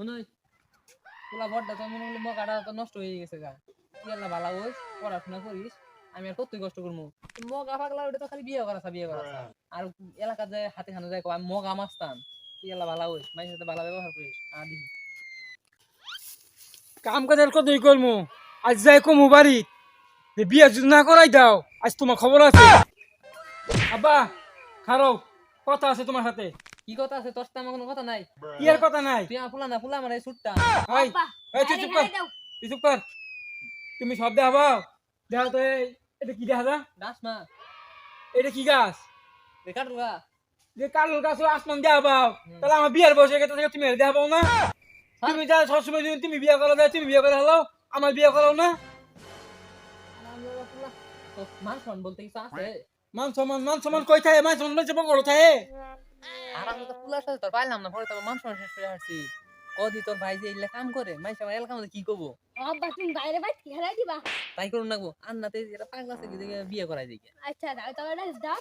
শুনুই পোলা বড়টা তো মনে করলে মগাটা তো নষ্ট হয়ে গেছে গা তুই আল্লাহ ভালো হইস পড়াশোনা করিস আমি আর কতই কষ্ট করবো মগা পাগলা ওটা তো খালি বিয়ে করা আর এলাকা যায় হাতে খানে যায় আমি মগা মাস্তান তুই আল্লাহ ভালো হইস মাইনের সাথে ভালো ব্যবহার করিস আর দিবি কাম কাজের কতই করমু আজ যাই কমু বাড়ি যে বিয়া যদি না করাই দাও আজ তোমার খবর আছে আব্বা খারো কথা আছে তোমার সাথে কি কথা আছে তোর সাথে আমার কোনো কথা নাই কি আর কথা নাই তুই আমার ফুলা না ফুলা আমার এই সুটটা এই আব্বা এই তুই চুপ কর তুই চুপ কর তুমি সব দেখাবো দেখো তো এটা কি দেখা যা দাস মা এটা কি গাছ বেকার রুগা যে কালুর গাছ আসমান দেখাবাও তাহলে আমার বিয়ার বসে গেছে তুমি দেখাবো না তুমি যা সবসময় যদি তুমি বিয়ে করো তুমি বিয়ে করে হলো আমার বিয়ে করো না মান সম্মান বলতে কিছু আছে মান সমান কই থাকে মান সমান লজ্জা বড় থাকে আর আমি তো ফুলার সাথে তোর পাইলাম না পরে তোর মান সম্মান শেষ করে আসছি কদি তোর ভাই যে এগুলা কাম করে মাইস আমার এলাকার মধ্যে কি করবো আব্বা তুমি বাইরে বাইরে খেলাই দিবা তাই করুন নাকবো আর নাতে এটা পাগলা আছে বিয়ে করাই দিকে আচ্ছা দাও তাহলে দাও